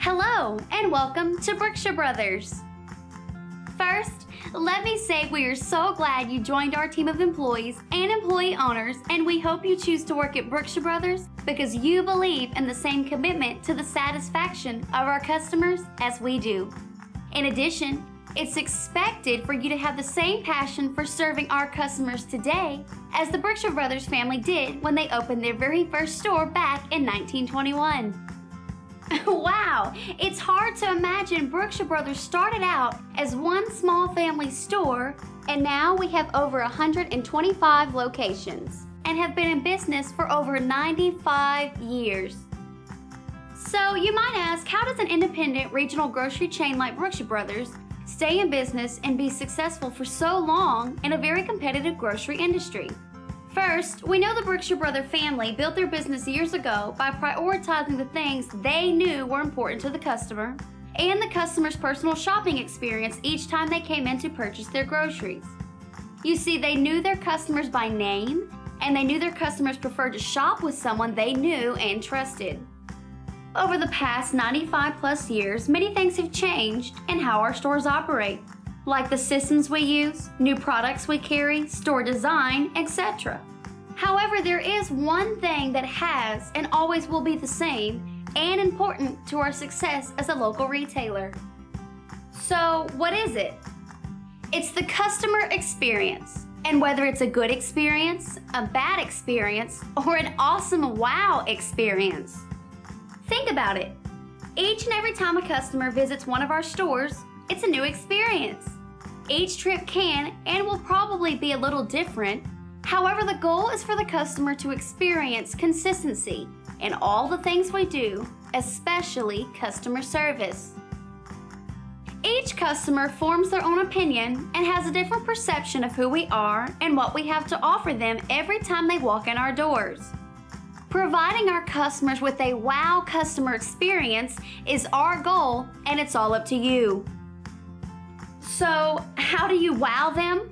Hello, and welcome to Brookshire Brothers. First, let me say we are so glad you joined our team of employees and employee owners, and we hope you choose to work at Brookshire Brothers because you believe in the same commitment to the satisfaction of our customers as we do. In addition, it's expected for you to have the same passion for serving our customers today as the Brookshire Brothers family did when they opened their very first store back in 1921. Wow, it's hard to imagine Brookshire Brothers started out as one small family store, and now we have over 125 locations and have been in business for over 95 years. So you might ask, how does an independent regional grocery chain like Brookshire Brothers stay in business and be successful for so long in a very competitive grocery industry? First, we know the Brookshire Brother family built their business years ago by prioritizing the things they knew were important to the customer and the customer's personal shopping experience each time they came in to purchase their groceries. You see, they knew their customers by name, and they knew their customers preferred to shop with someone they knew and trusted. Over the past 95 plus years, many things have changed in how our stores operate, like the systems we use, new products we carry, store design, etc. However, there is one thing that has and always will be the same and important to our success as a local retailer. So, what is it? It's the customer experience. And whether it's a good experience, a bad experience, or an awesome wow experience. Think about it. Each and every time a customer visits one of our stores, it's a new experience. Each trip can and will probably be a little different. However, the goal is for the customer to experience consistency in all the things we do, especially customer service. Each customer forms their own opinion and has a different perception of who we are and what we have to offer them every time they walk in our doors. Providing our customers with a wow customer experience is our goal, and it's all up to you. So, how do you wow them?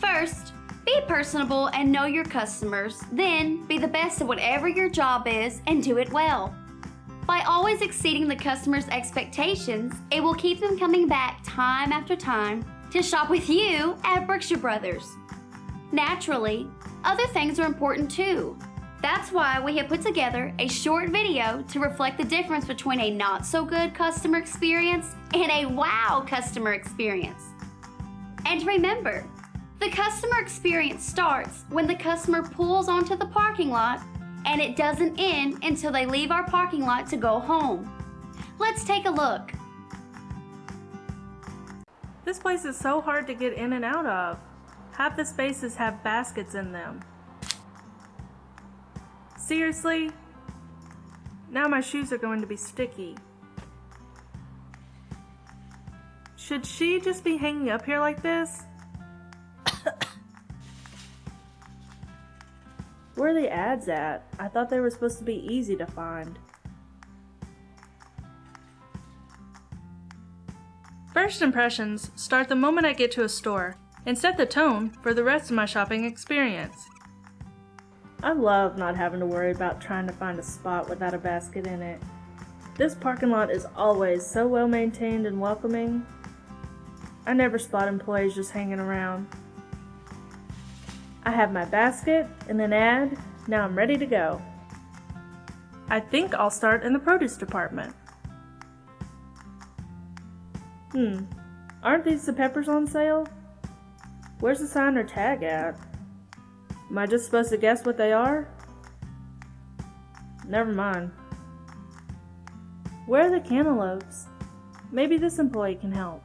First, be personable and know your customers. Then, be the best at whatever your job is and do it well. By always exceeding the customer's expectations, it will keep them coming back time after time to shop with you at Brookshire Brothers. Naturally, other things are important too. That's why we have put together a short video to reflect the difference between a not-so-good customer experience and a wow customer experience. And remember, the customer experience starts when the customer pulls onto the parking lot, and it doesn't end until they leave our parking lot to go home. Let's take a look. This place is so hard to get in and out of. Half the spaces have baskets in them. Seriously? Now my shoes are going to be sticky. Should she just be hanging up here like this? Where are the ads at? I thought they were supposed to be easy to find. First impressions start the moment I get to a store and set the tone for the rest of my shopping experience. I love not having to worry about trying to find a spot without a basket in it. This parking lot is always so well maintained and welcoming. I never spot employees just hanging around. I have my basket and an ad. Now I'm ready to go. I think I'll start in the produce department. Aren't these the peppers on sale? Where's the sign or tag at? Am I just supposed to guess what they are? Never mind. Where are the cantaloupes? Maybe this employee can help.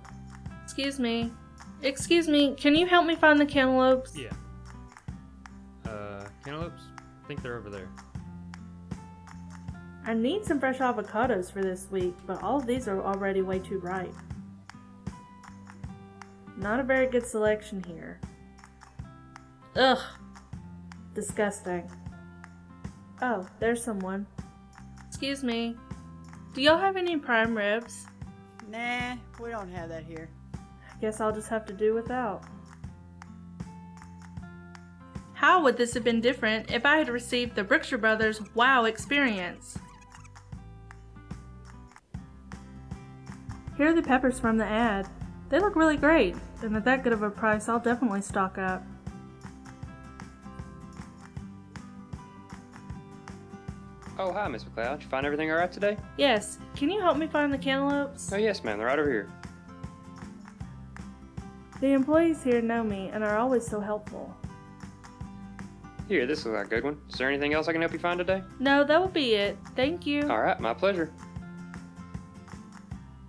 Excuse me, can you help me find the cantaloupes? Yeah. Cantaloupes? I think they're over there. I need some fresh avocados for this week, but all of these are already way too ripe. Not a very good selection here. Ugh. Disgusting. Oh, there's someone. Excuse me. Do y'all have any prime ribs? Nah, we don't have that here. Guess I'll just have to do without. How would this have been different if I had received the Brookshire Brothers wow experience? Here are the peppers from the ad. They look really great, and at that good of a price, I'll definitely stock up. Oh, hi, Miss McLeod. Did you find everything all right today? Yes, can you help me find the cantaloupes? Oh, yes, ma'am. They're right over here. The employees here know me and are always so helpful. Here, this looks like a good one. Is there anything else I can help you find today? No, that will be it. Thank you. All right, my pleasure.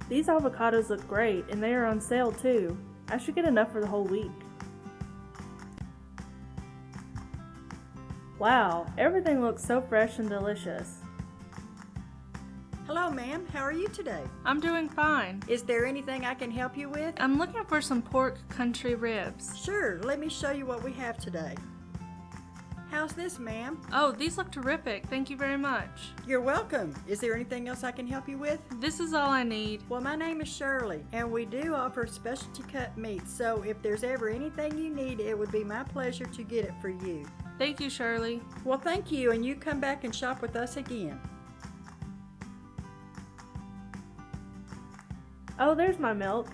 These avocados look great, and they are on sale too. I should get enough for the whole week. Wow, everything looks so fresh and delicious. Hello, ma'am. How are you today? I'm doing fine. Is there anything I can help you with? I'm looking for some pork country ribs. Sure, let me show you what we have today. How's this, ma'am? Oh, these look terrific. Thank you very much. You're welcome. Is there anything else I can help you with? This is all I need. Well, my name is Shirley, and we do offer specialty cut meats, so if there's ever anything you need, it would be my pleasure to get it for you. Thank you, Shirley. Well, thank you, and you come back and shop with us again. Oh, there's my milk.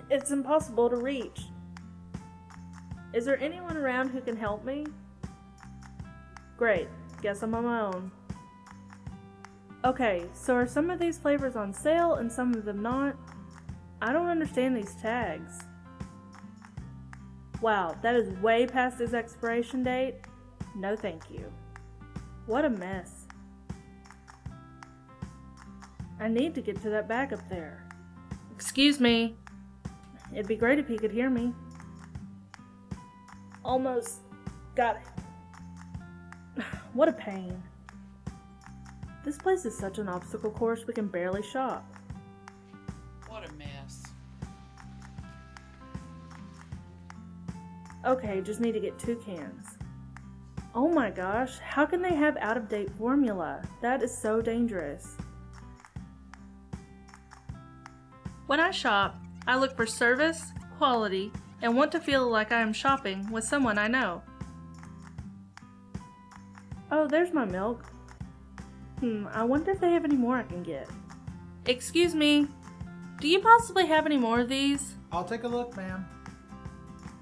It's impossible to reach. Is there anyone around who can help me? Great, guess I'm on my own. Okay, so are some of these flavors on sale and some of them not? I don't understand these tags. Wow, that is way past its expiration date. No thank you. What a mess. I need to get to that bag up there. Excuse me. It'd be great if he could hear me. Almost got it. What a pain. This place is such an obstacle course we can barely shop. What a mess. Okay, just need to get 2 cans. Oh my gosh, how can they have out-of-date formula? That is so dangerous. When I shop, I look for service, quality, and want to feel like I am shopping with someone I know. Oh, there's my milk. I wonder if they have any more I can get. Excuse me, do you possibly have any more of these? I'll take a look, ma'am.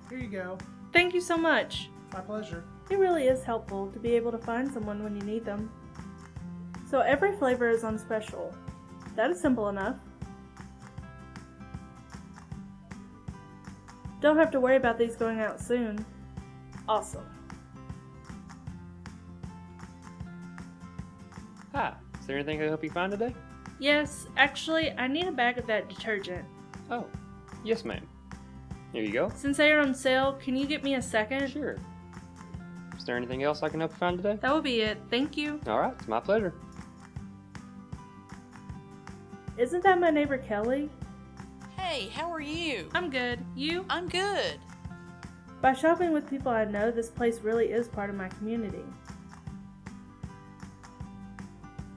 Here you go. Thank you so much. My pleasure. It really is helpful to be able to find someone when you need them. So every flavor is on special. That is simple enough. Don't have to worry about these going out soon. Awesome. Hi, is there anything I can help you find today? Yes, actually, I need a bag of that detergent. Oh, yes, ma'am. Here you go. Since they are on sale, can you get me a second? Sure. Is there anything else I can help you find today? That will be it. Thank you. All right, it's my pleasure. Isn't that my neighbor Kelly? Hey, how are you? I'm good. You? I'm good. By shopping with people I know, this place really is part of my community.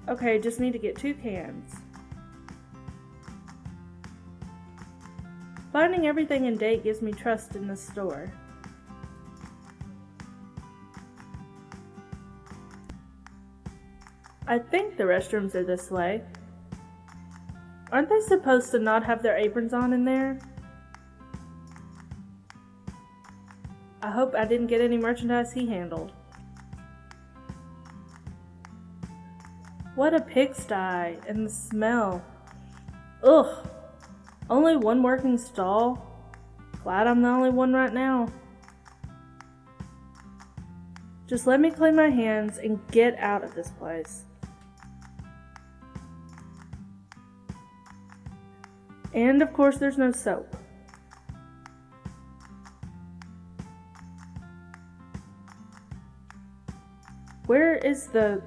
Okay, just need to get 2 cans. Finding everything in date gives me trust in this store. I think the restrooms are this way. Aren't they supposed to not have their aprons on in there? I hope I didn't get any merchandise he handled. What a pigsty, and the smell. Ugh! Only one working stall? Glad I'm the only one right now. Just let me clean my hands and get out of this place. And of course there's no soap. Where is the...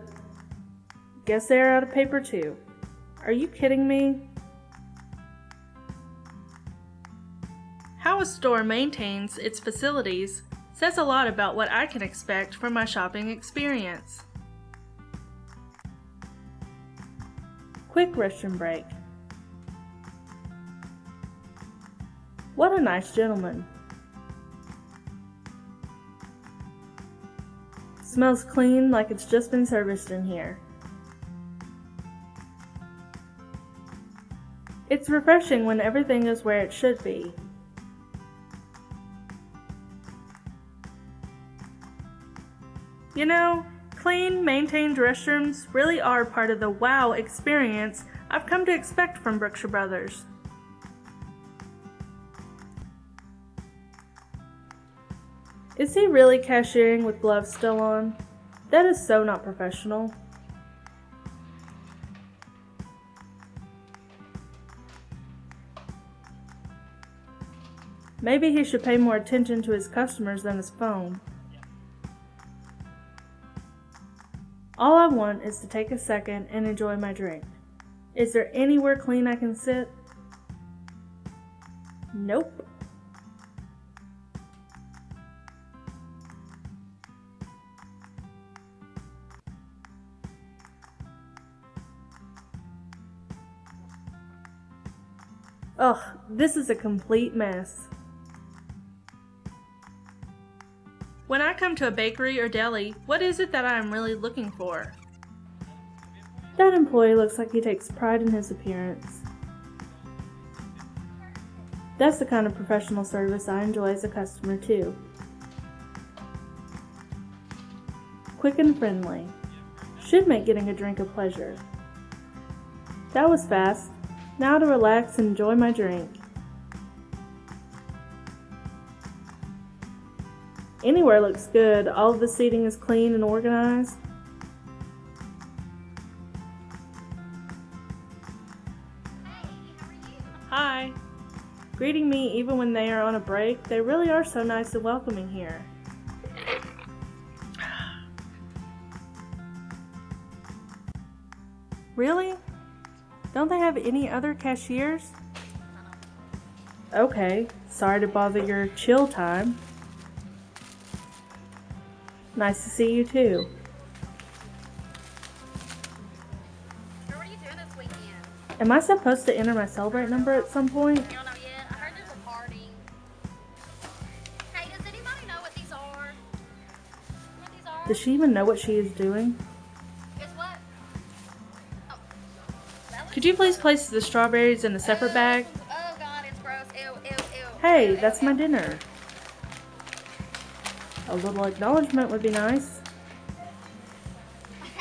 Guess they're out of paper too. Are you kidding me? How a store maintains its facilities says a lot about what I can expect from my shopping experience. Quick restroom break. What a nice gentleman. Smells clean, like it's just been serviced in here. It's refreshing when everything is where it should be. You know, clean, maintained restrooms really are part of the wow experience I've come to expect from Brookshire Brothers. Is he really cashiering with gloves still on? That is so not professional. Maybe he should pay more attention to his customers than his phone. All I want is to take a second and enjoy my drink. Is there anywhere clean I can sit? Nope. Ugh, this is a complete mess. When I come to a bakery or deli, what is it that I am really looking for? That employee looks like he takes pride in his appearance. That's the kind of professional service I enjoy as a customer too. Quick and friendly. Should make getting a drink a pleasure. That was fast. Now to relax and enjoy my drink. Anywhere looks good. All of the seating is clean and organized. Hi. Greeting me even when they are on a break. They really are so nice and welcoming here. Really? Don't they have any other cashiers? Okay, sorry to bother your chill time. Nice to see you too. What are you doing this weekend? Am I supposed to enter my Celebrate number at some point? I don't know yet. I heard there's a party. Hey, does anybody know what these are? What these are? Does she even know what she is doing? Guess what? Oh. That looks Could you please place the strawberries in a separate bag? Oh god, it's gross. Ew, ew, ew. Hey, Ew, that's ew, my ew. dinner. A little acknowledgement would be nice.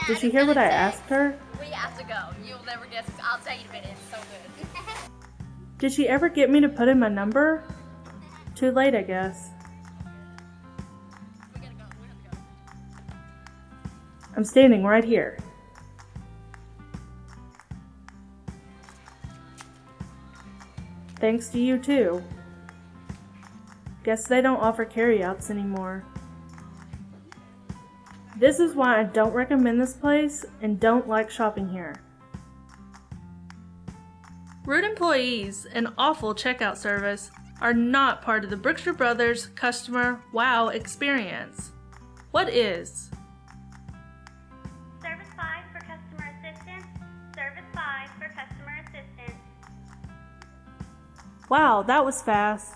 Did she hear what I asked her? We have to go. You'll never guess. I'll tell you in a minute. It's so good. Did she ever get me to put in my number? Too late, I guess. We gotta go. We have to go. I'm standing right here. Thanks to you too. Guess they don't offer carryouts anymore. This is why I don't recommend this place and don't like shopping here. Rude employees and awful checkout service are not part of the Brookshire Brothers customer wow experience. What is? Service 5 for customer assistance. Service 5 for customer assistance. Wow, that was fast.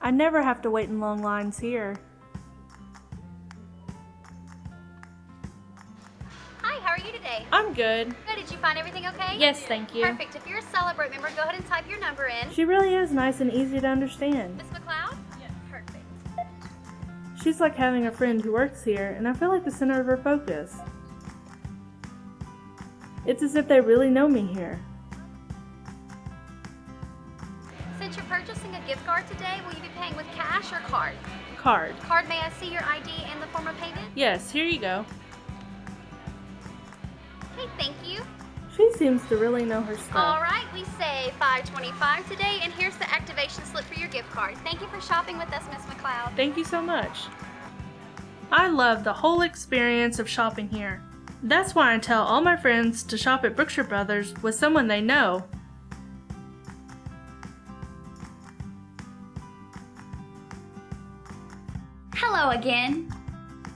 I never have to wait in long lines here. Hi, how are you today? I'm good. Good. Did you find everything okay? Yes, thank you. Perfect. If you're a Celebrate member, go ahead and type your number in. She really is nice and easy to understand. Miss McLeod? Yes. Perfect. She's like having a friend who works here, and I feel like the center of her focus. It's as if they really know me here. Since you're purchasing a gift card today, will you be paying with cash or card? Card. Card, may I see your ID and the form of payment? Yes, here you go. Okay, thank you. She seems to really know her stuff. All right, we say $5.25 today, and here's the activation slip for your gift card. Thank you for shopping with us, Miss McLeod. Thank you so much. I love the whole experience of shopping here. That's why I tell all my friends to shop at Brookshire Brothers with someone they know. Hello again.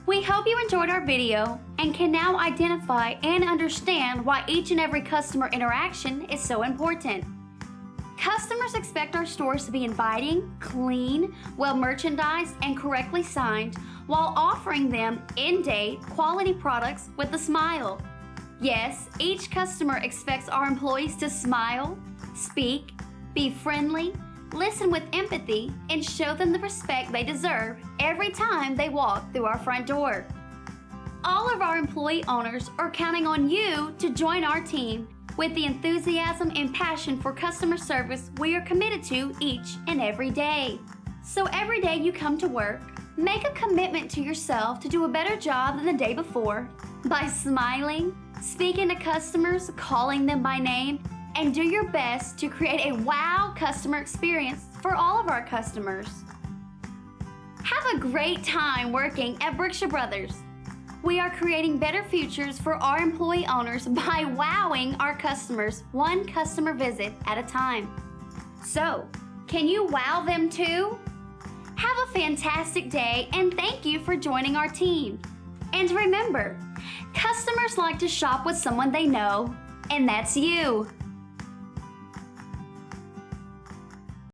We hope you enjoyed our video and can now identify and understand why each and every customer interaction is so important. Customers expect our stores to be inviting, clean, well merchandised, and correctly signed while offering them in-date quality products with a smile. Yes, each customer expects our employees to smile, speak, be friendly, listen with empathy, and show them the respect they deserve every time they walk through our front door. All of our employee owners are counting on you to join our team with the enthusiasm and passion for customer service we are committed to each and every day. So every day you come to work, make a commitment to yourself to do a better job than the day before by smiling, speaking to customers, calling them by name, and do your best to create a wow customer experience for all of our customers. Have a great time working at Brookshire Brothers. We are creating better futures for our employee owners by wowing our customers one customer visit at a time. So, can you wow them too? Have a fantastic day and thank you for joining our team. And remember, customers like to shop with someone they know, and that's you.